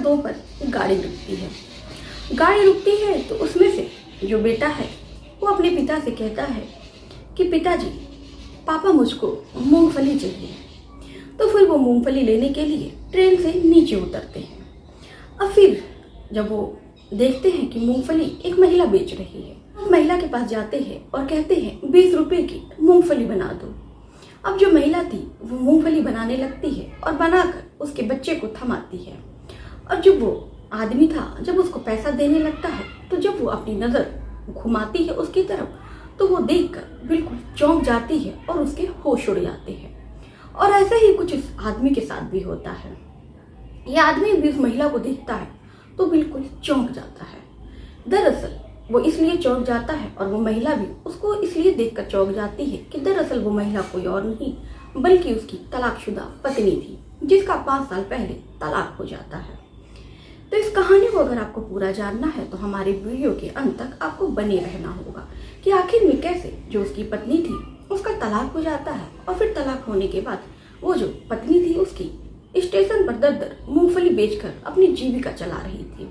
2 पर गाड़ी रुकती है। गाड़ी रुकती है तो उसमें से जो बेटा है वो अपने पिता से कहता है कि पिताजी, पापा मुझको मूंगफली चाहिए। तो फिर वो मूंगफली लेने के लिए ट्रेन से नीचे उतरते हैं। अब फिर जब वो देखते हैं कि मूंगफली एक महिला बेच रही है, महिला के पास जाते हैं और कहते हैं 20 रुपए की मूंगफली बना दो। अब जो महिला थी वो मूंगफली बनाने लगती है और बनाकर उसके बच्चे को थमाती है। और जब वो आदमी था जब उसको पैसा देने लगता है तो जब वो अपनी नज़र घुमाती है उसकी तरफ तो वो देखकर बिल्कुल चौंक जाती है और उसके होश उड़ जाते हैं। और ऐसे ही कुछ इस आदमी के साथ भी होता है। ये आदमी भी उस महिला को देखता है तो बिल्कुल चौंक जाता है। दरअसल वो इसलिए चौंक जाता है और वो महिला भी उसको इसलिए देखकर चौंक जाती है कि दरअसल वो महिला कोई और नहीं बल्कि उसकी तलाकशुदा पत्नी थी, जिसका 5 साल पहले तलाक हो जाता है। तो इस कहानी को अगर आपको पूरा जानना है तो हमारे वीडियो के अंत तक आपको बने रहना होगा कि आखिर में कैसे जो उसकी पत्नी थी उसका तलाक हो जाता है और फिर तलाक होने के बाद वो जो पत्नी थी उसकी स्टेशन पर दर दर मूंगफली बेचकर अपनी जीविका चला रही थी।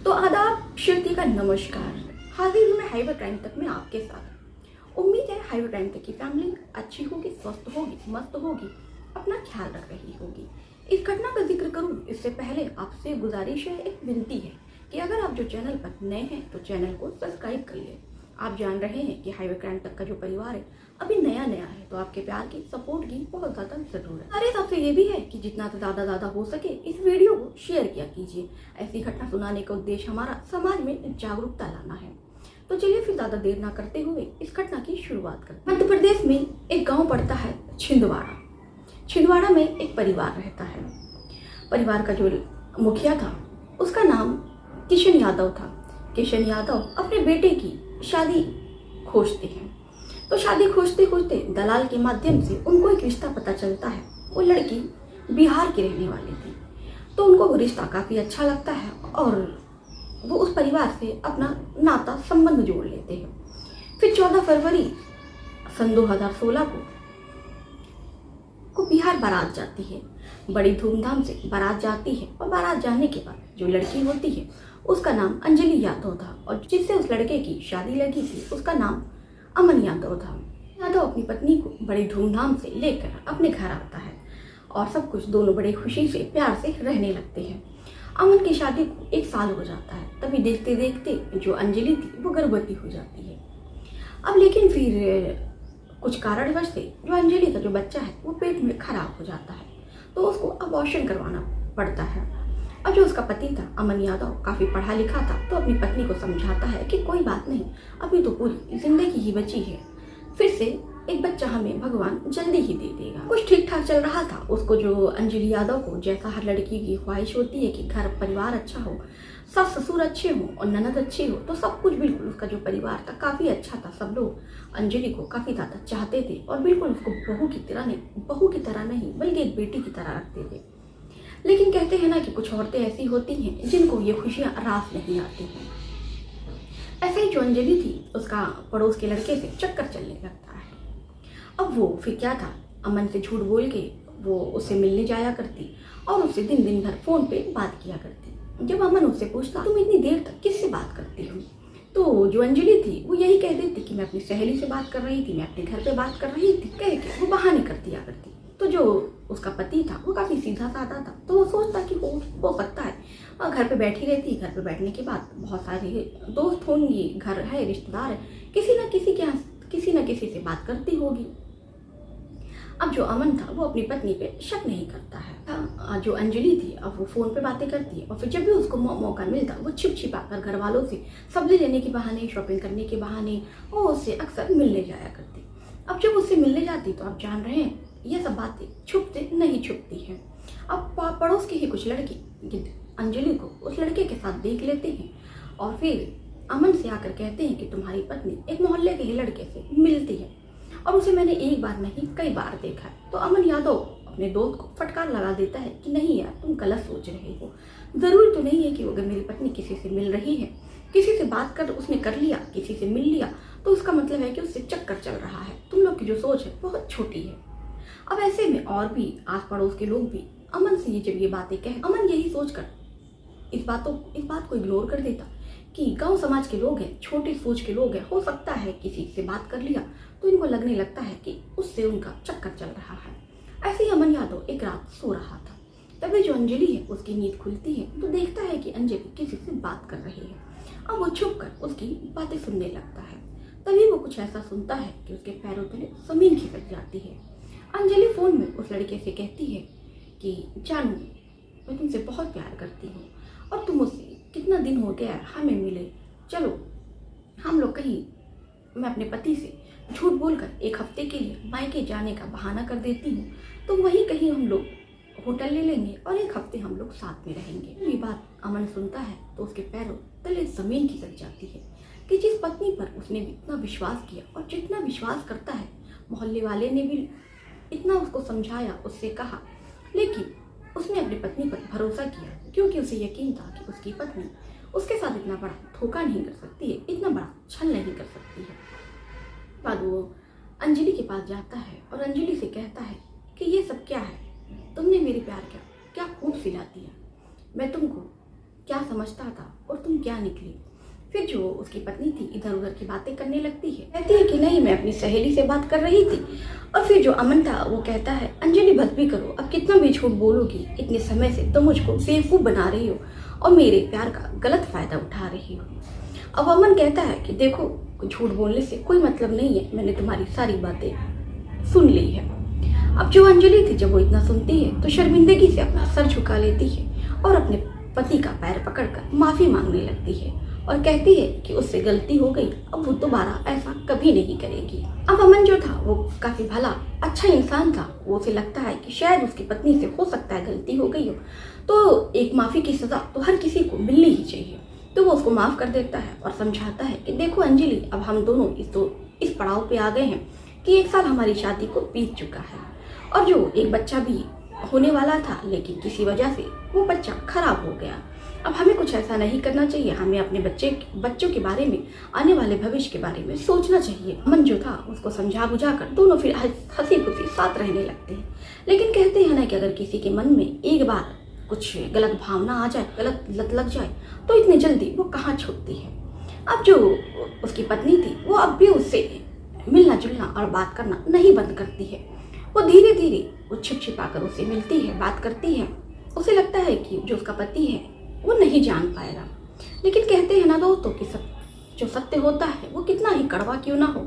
तो आदाब, शक्ति का नमस्कार। हाजिर हूँ मैं हाइबर क्राइम तक में आपके साथ। उम्मीद है हाइबर क्राइम तक की फैमिली अच्छी होगी, स्वस्थ होगी, मस्त होगी, अपना ख्याल रख रही होगी। इस घटना का जिक्र करूँ इससे पहले आपसे गुजारिश है, एक विनती है कि अगर आप जो चैनल पर नए हैं तो चैनल को सब्सक्राइब कर लें। आप जान रहे हैं कि हाइवे क्राइम तक का जो परिवार है अभी नया है, तो आपके प्यार की, सपोर्ट की बहुत ज़्यादा ज़रूरत है। हमारे हिसाब से ये भी है कि जितना से ज़्यादा हो सके इस वीडियो को शेयर किया कीजिए। ऐसी घटना सुनाने का उद्देश्य हमारा समाज में जागरूकता लाना है। तो चलिए फिर ज़्यादा देर ना करते हुए इस घटना की शुरुआत करते हैं। मध्य प्रदेश में एक गाँव पड़ता है छिंदवाड़ा। छिंदवाड़ा में एक परिवार रहता है। परिवार का जो मुखिया था उसका नाम किशन यादव था। किशन यादव अपने बेटे की शादी खोजते हैं। तो शादी खोजते खोजते दलाल के माध्यम से उनको एक रिश्ता पता चलता है। वो लड़की बिहार की रहने वाली थी, तो उनको वो रिश्ता काफ़ी अच्छा लगता है और वो उस परिवार से अपना नाता संबंध जोड़ लेते हैं। फिर 14 फरवरी सन 2016 को बिहार बारात जाती है। बड़ी धूमधाम से बारात जाती है और बारात जाने के बाद जो लड़की होती है उसका नाम अंजलि यादव था और जिससे उस लड़के की शादी लगी थी उसका नाम अमन यादव था। यादव अपनी पत्नी को बड़ी धूमधाम से लेकर अपने घर आता है और सब कुछ दोनों बड़े खुशी से प्यार से रहने लगते हैं। अमन की शादी को 1 साल हो जाता है। तभी देखते देखते जो अंजलि थी वो गर्भवती हो जाती है। अब लेकिन फिर कुछ कारणवश से जो अंजलि का जो बच्चा है वो पेट में खराब हो जाता है, तो उसको अबॉर्शन करवाना पड़ता है। और जो उसका पति था अमन यादव काफ़ी पढ़ा लिखा था, तो अपनी पत्नी को समझाता है कि कोई बात नहीं, अभी तो पूरी जिंदगी ही बची है, फिर से एक बच्चा हमें भगवान जल्दी ही दे देगा। कुछ ठीक ठाक चल रहा था। उसको जो अंजलि यादव को जैसा हर लड़की की ख्वाहिश होती है कि घर परिवार अच्छा हो, सास ससुर अच्छे हों और ननद अच्छी हो, तो सब कुछ बिल्कुल उसका जो परिवार था काफ़ी अच्छा था। सब लोग अंजलि को काफ़ी ज़्यादा चाहते थे और बिल्कुल उसको बहू की तरह नहीं बल्कि एक बेटी की तरह रखते थे। लेकिन कहते हैं ना कि कुछ औरतें ऐसी होती हैं जिनको ये खुशियाँ रास नहीं आती हैं। ऐसे ही जो अंजलि थी उसका पड़ोस के लड़के से चक्कर चलने लगता है। अब वो फिर क्या था, अमन से झूठ बोल के वो उससे मिलने जाया करती और उससे दिन भर फ़ोन पे बात किया करती। जब अमन उससे पूछता तुम इतनी देर तक किससे बात करती हो, तो जो अंजलि थी वो यही कह देती कि मैं अपनी सहेली से बात कर रही थी, मैं अपने घर पे बात कर रही थी, कह के वो बहाने कर दिया करती। तो जो उसका पति था वो काफ़ी सीधा साधा था, तो वो सोचता कि हो सकता है और घर पे बैठी रहती। घर पे बैठने के बाद बहुत सारे दोस्त होंगी, घर है, रिश्तेदार है, किसी न किसी से बात करती होगी। अब जो अमन था वो अपनी पत्नी पे शक नहीं करता है। जो अंजलि थी अब वो फ़ोन पे बातें करती है और फिर जब भी उसको मौका मिलता वो छिपा कर घर वालों से सब्जी लेने के बहाने, शॉपिंग करने के बहाने वो उससे अक्सर मिलने जाया करती। अब जब उससे मिलने जाती तो आप जान रहे हैं ये सब बातें छुपते नहीं छुपती हैं। अब पड़ोस के ही कुछ लड़के अंजलि को उस लड़के के साथ देख लेते हैं और फिर अमन से आकर कहते हैं कि तुम्हारी पत्नी एक मोहल्ले के ही लड़के से मिलती है और उसे मैंने एक बार नहीं कई बार देखा है। तो अमन यादव अपने दोस्त को फटकार लगा देता है कि नहीं यार, तुम गलत सोच रहे हो। ज़रूरी तो नहीं है कि अगर मेरी पत्नी किसी से मिल रही है, किसी से बात कर उसने कर लिया, किसी से मिल लिया, तो उसका मतलब है कि उससे चक्कर चल रहा है। तुम लोग की जो सोच है बहुत छोटी है। अब ऐसे में और भी आस पड़ोस के लोग भी अमन से जब ये बातें कहे, अमन यही सोचकर इस बात को इग्नोर कर देता कि गांव समाज के लोग हैं, छोटी सोच के लोग हैं, हो सकता है किसी से बात कर लिया तो इनको लगने लगता है कि उससे उनका चक्कर चल रहा है। ऐसे ही अमन यादव एक रात सो रहा था। तभी जो अंजलि है उसकी नींद खुलती है तो देखता है कि अंजलि किसी से बात कर रही है। अब वो छुप कर उसकी बातें सुनने लगता है। तभी वो कुछ ऐसा सुनता है कि उसके पैरों तले जमीन खिसक जाती है। अंजलि फोन में उस लड़के से कहती है कि जानू, मैं तुमसे बहुत प्यार करती हूँ और तुम मुझसे कितना दिन हो गया हमें मिले, चलो हम लोग कहीं, मैं अपने पति से झूठ बोलकर एक हफ्ते के लिए मायके जाने का बहाना कर देती हूँ, तो वहीं कहीं हम लोग होटल ले लेंगे और एक हफ्ते हम लोग साथ में रहेंगे। ये बात अमन सुनता है तो उसके पैरों तले जमीन खिसक जाती है कि जिस पत्नी पर उसने इतना विश्वास किया और जितना विश्वास करता है, मोहल्ले वाले ने भी इतना उसको समझाया, उससे कहा, लेकिन उसने अपनी पत्नी पर भरोसा किया क्योंकि उसे यकीन था कि उसकी पत्नी उसके साथ इतना बड़ा धोखा नहीं कर सकती है, इतना बड़ा छल नहीं कर सकती है। बाद वो अंजलि के पास जाता है और अंजलि से कहता है कि ये सब क्या है, तुमने मेरे प्यार क्या खूब सिला दिया, मैं तुमको क्या समझता था और तुम क्या निकली। फिर जो उसकी पत्नी थी इधर उधर की बातें करने लगती है, कहती है कि नहीं, मैं अपनी सहेली से बात कर रही थी। और फिर जो अमन था वो कहता है, अंजलि बस भी करो, अब कितना भी झूठ बोलोगी, इतने समय से तुम मुझको बेवकूफ़ बना रही हो और मेरे प्यार का गलत फ़ायदा उठा रही हो। अब अमन कहता है कि देखो, झूठ बोलने से कोई मतलब नहीं है, मैंने तुम्हारी सारी बातें सुन ली है। अब जो अंजलि थी जब वो इतना सुनती है तो शर्मिंदगी से अपना सर झुका लेती है और अपने पति का पैर पकड़कर माफ़ी मांगने लगती है और कहती है कि उससे गलती हो गई, अब वो दोबारा ऐसा कभी नहीं करेगी। अब अमन जो था वो काफ़ी भला अच्छा इंसान था, वो उसे लगता है कि शायद उसकी पत्नी से हो सकता है गलती हो गई हो, तो एक माफ़ी की सज़ा तो हर किसी को मिलनी ही चाहिए। तो वो उसको माफ़ कर देता है और समझाता है कि देखो अंजलि, अब हम दोनों इस पड़ाव पे आ गए हैं कि 1 साल हमारी शादी को बीत चुका है और जो एक बच्चा भी होने वाला था, लेकिन किसी वजह से वो बच्चा खराब हो गया। अब हमें कुछ ऐसा नहीं करना चाहिए, हमें अपने बच्चों के बारे में, आने वाले भविष्य के बारे में सोचना चाहिए। अमन जो था उसको समझा बुझा कर दोनों फिर हंसी खुशी साथ रहने लगते हैं। लेकिन कहते हैं ना कि अगर किसी के मन में एक बार कुछ गलत भावना आ जाए, गलत लत लग जाए, तो इतनी जल्दी वो कहाँ छूटती है। अब जो उसकी पत्नी थी वो अब भी उससे मिलना जुलना और बात करना नहीं बंद करती है। वो धीरे धीरे वो छिप छिपा कर उससे मिलती है, बात करती है। उसे लगता है कि जो उसका पति है वो नहीं जान पाएगा, लेकिन कहते हैं ना दोस्तों कि जो सत्य होता है वो कितना ही कड़वा क्यों ना हो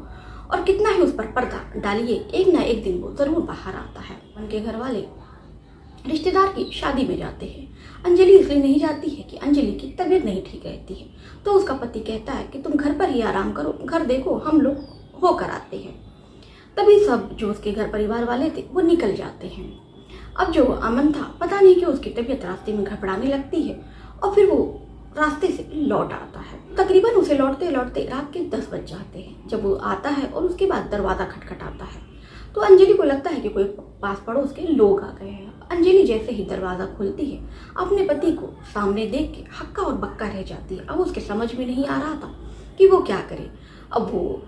और कितना ही उस पर पर्दा डालिए, एक ना एक दिन वो ज़रूर बाहर आता है। उनके घर वाले रिश्तेदार की शादी में जाते हैं। अंजलि इसलिए नहीं जाती है कि अंजलि की तबीयत नहीं ठीक रहती है, तो उसका पति कहता है कि तुम घर पर ही आराम करो, घर देखो, हम लोग होकर आते हैं। तभी सब जो उसके घर परिवार वाले थे वो निकल जाते हैं। अब जो अमन था, पता नहीं कि उसकी तबीयत रास्ते में घबराने लगती है और फिर वो रास्ते से लौट आता है। तकरीबन उसे लौटते लौटते रात के 10 बज जाते हैं जब वो आता है और उसके बाद दरवाज़ा खटखटाता है। तो अंजलि को लगता है कि कोई पास पड़ोस के लोग आ गए हैं। अंजलि जैसे ही दरवाज़ा खोलती है, अपने पति को सामने देख के हक्का और बक्का रह जाती है। अब उसके समझ में नहीं आ रहा था कि वो क्या करे। अब वो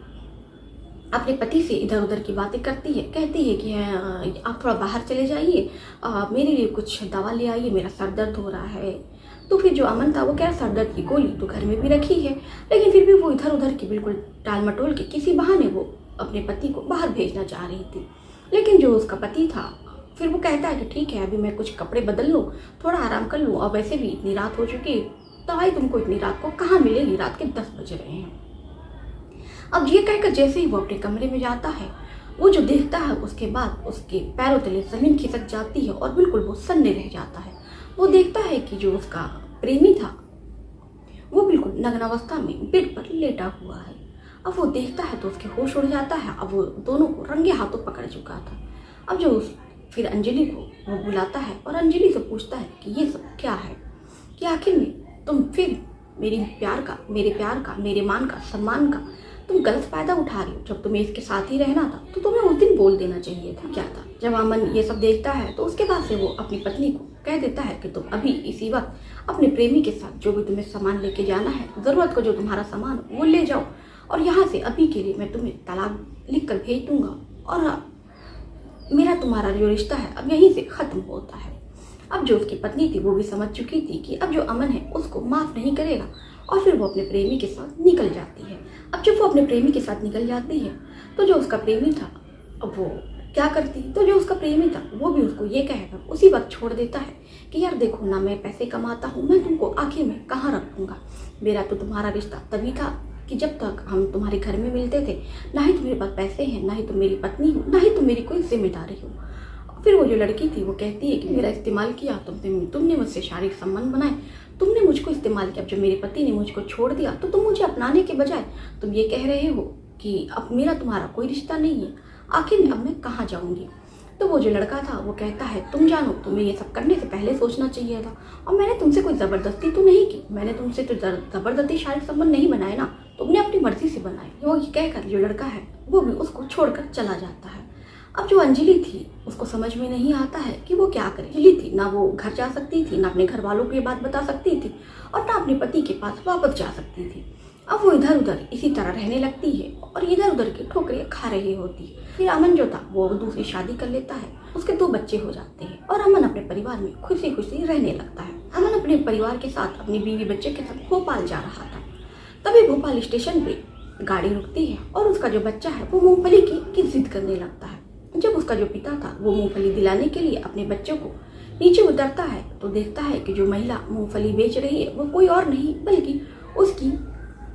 अपने पति से इधर उधर की बातें करती है, कहती है कि आप थोड़ा बाहर चले जाइए, मेरे लिए कुछ दवा ले आइए, मेरा सर दर्द हो रहा है। तो फिर जो अमन था वो कह रहा सर दर्द की गोली तो घर में भी रखी है, लेकिन फिर भी वो इधर उधर की बिल्कुल टाल मटोल के किसी बहाने वो अपने पति को बाहर भेजना चाह रही थी। लेकिन जो उसका पति था फिर वो कहता है कि ठीक है, अभी मैं कुछ कपड़े बदल लूँ, थोड़ा आराम कर लूँ, और वैसे भी इतनी रात हो चुकी है, दवाई तुमको इतनी रात को कहाँ मिलेगी, रात के 10 बज रहे हैं। अब ये कहकर जैसे ही वो अपने कमरे में जाता है, वो जो देखता है उसके बाद उसके पैरों तले जमीन खिसक जाती है और बिल्कुल वो सन्ने रह जाता है। वो देखता है कि जो उसका प्रेमी था वो बिल्कुल नग्न अवस्था में बेड पर लेटा हुआ है। अब वो देखता है तो उसके होश उड़ जाता है। अब वो दोनों को रंगे हाथों पकड़ चुका था। अब जो फिर अंजलि को वो बुलाता है और अंजलि से पूछता है कि ये सब क्या है, कि आखिर में तुम फिर मेरे प्यार का, मेरे मान का, सम्मान का तुम गलत फायदा उठा रही हो। जब तुम्हें इसके साथ ही रहना था तो तुम्हें उस दिन बोल देना चाहिए था। क्या था, जब अमन ये सब देखता है तो उसके बाद से वो अपनी पत्नी को कह देता है कि तुम अभी इसी वक्त अपने प्रेमी के साथ जो भी तुम्हें सामान लेके जाना है, ज़रूरत का जो तुम्हारा सामान वो ले जाओ, और यहाँ से अभी के लिए मैं तुम्हें तलाक लिख कर भेज दूँगा और मेरा तुम्हारा जो रिश्ता है अब यहीं से ख़त्म होता है। अब जो उसकी पत्नी थी वो भी समझ चुकी थी कि अब जो अमन है उसको माफ़ नहीं करेगा, और फिर वो अपने प्रेमी के साथ निकल जाती है। अब जब वो अपने प्रेमी के साथ निकल जाती है तो जो उसका प्रेमी था अब वो क्या करती, तो जो उसका प्रेमी था वो भी उसको ये कहकर उसी वक्त छोड़ देता है कि यार देखो ना, मैं पैसे कमाता हूँ, मैं तुमको आखिर में कहाँ रखूँगा। मेरा तो तुम्हारा रिश्ता तभी था कि जब तक हम तुम्हारे घर में मिलते थे, ना ही तुम्हारे पास पैसे हैं, ना ही तुम मेरी पत्नी हो, ना ही तुम मेरी कोई जिम्मेदारी हो। फिर वो जो लड़की थी वो कहती है कि मेरा इस्तेमाल किया तुमने मुझसे शारीरिक संबंध बनाए, तुमने मुझको इस्तेमाल किया। जब मेरे पति ने मुझको छोड़ दिया तो तुम मुझे अपनाने के बजाय तुम ये कह रहे हो कि अब मेरा तुम्हारा कोई रिश्ता नहीं है, आखिर में अब मैं कहाँ जाऊँगी। तो वो जो लड़का था वो कहता है तुम जानो, तुम्हें ये सब करने से पहले सोचना चाहिए था, और मैंने तुमसे कोई ज़बरदस्ती तो नहीं की, मैंने तुमसे तो ज़बरदस्ती शारीरिक संबंध नहीं बनाए ना, तुमने अपनी मर्जी से बनाए। वो ये कहकर जो लड़का है वो भी उसको छोड़कर चला जाता है। अब जो अंजलि थी उसको समझ में नहीं आता है कि वो क्या करे। अंजलि थी ना वो घर जा सकती थी, ना अपने घर वालों को ये बात बता सकती थी, और ना अपने पति के पास वापस जा सकती थी। अब वो इधर उधर इसी तरह रहने लगती है और इधर उधर की ठोकरें खा रही होती है। फिर अमन जो था वो दूसरी शादी कर लेता है, उसके 2 बच्चे हो जाते हैं और अमन अपने परिवार में खुशी खुशी रहने लगता है। अमन अपने परिवार के साथ अपनी बीवी बच्चे के साथ भोपाल जा रहा था। तभी भोपाल स्टेशन पे गाड़ी रुकती है और उसका जो बच्चा है वो मूंगफली की जिद करने लगता है। जब उसका जो पिता था वो मूंगफली दिलाने के लिए अपने बच्चों को नीचे उतरता है तो देखता है कि जो महिला मूंगफली बेच रही है वो कोई और नहीं बल्कि उसकी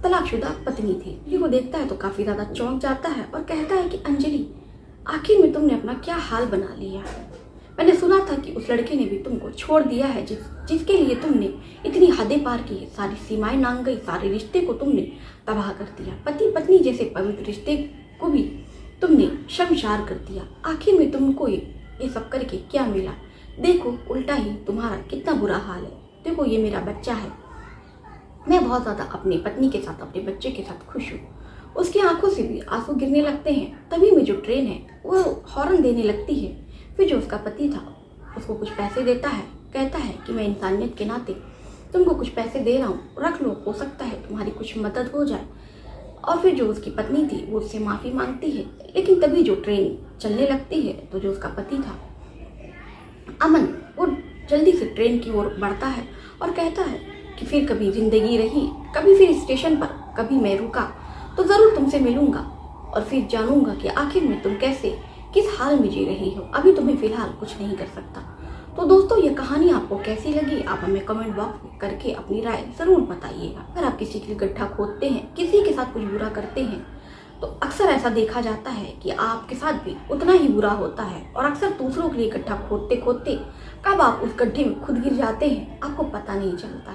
तलाकशुदा पत्नी थी। अंजलि को देखता है तो काफ़ी ज़्यादा चौंक जाता है और कहता है कि अंजलि, आखिर में तुमने अपना क्या हाल बना लिया। मैंने सुना था कि उस लड़के ने भी तुमको छोड़ दिया है, जिसके लिए तुमने इतनी हदें पार की है, सारी सीमाएं लांघ गई, सारे रिश्ते को तुमने तबाह कर दिया, पति पत्नी जैसे पवित्र रिश्ते को भी तुमने शर्मसार कर दिया। आखिर में तुमको ये सब करके क्या मिला? देखो उल्टा ही तुम्हारा कितना बुरा हाल है। देखो ये मेरा बच्चा है, मैं बहुत ज़्यादा अपनी पत्नी के साथ अपने बच्चे के साथ खुश हूँ। उसकी आंखों से भी आंसू गिरने लगते हैं। तभी में जो ट्रेन है वो हॉर्न देने लगती है। फिर जो उसका पति था उसको कुछ पैसे देता है, कहता है कि मैं इंसानियत के नाते तुमको कुछ पैसे दे रहा हूँ, रख लो, हो सकता है तुम्हारी कुछ मदद हो जाए। और फिर जो उसकी पत्नी थी वो उससे माफ़ी मांगती है। लेकिन तभी जो ट्रेन चलने लगती है तो जो उसका पति था अमन वो जल्दी से ट्रेन की ओर बढ़ता है और कहता है कि फिर कभी ज़िंदगी रही, कभी फिर स्टेशन पर कभी मैं रुका तो ज़रूर तुमसे मिलूंगा और फिर जानूंगा कि आखिर में तुम कैसे किस हाल में जी रही हो। अभी तुम्हें फ़िलहाल कुछ नहीं कर सकता। तो दोस्तों ये कहानी आपको कैसी लगी आप हमें कमेंट बॉक्स में करके अपनी राय ज़रूर बताइएगा। अगर आप किसी के लिए गड्ढा खोदते हैं, किसी के साथ कुछ बुरा करते हैं तो अक्सर ऐसा देखा जाता है कि आपके साथ भी उतना ही बुरा होता है, और अक्सर दूसरों के लिए गड्ढा खोदते खोदते कब आप उस गड्ढे में खुद गिर जाते हैं आपको पता नहीं चलता।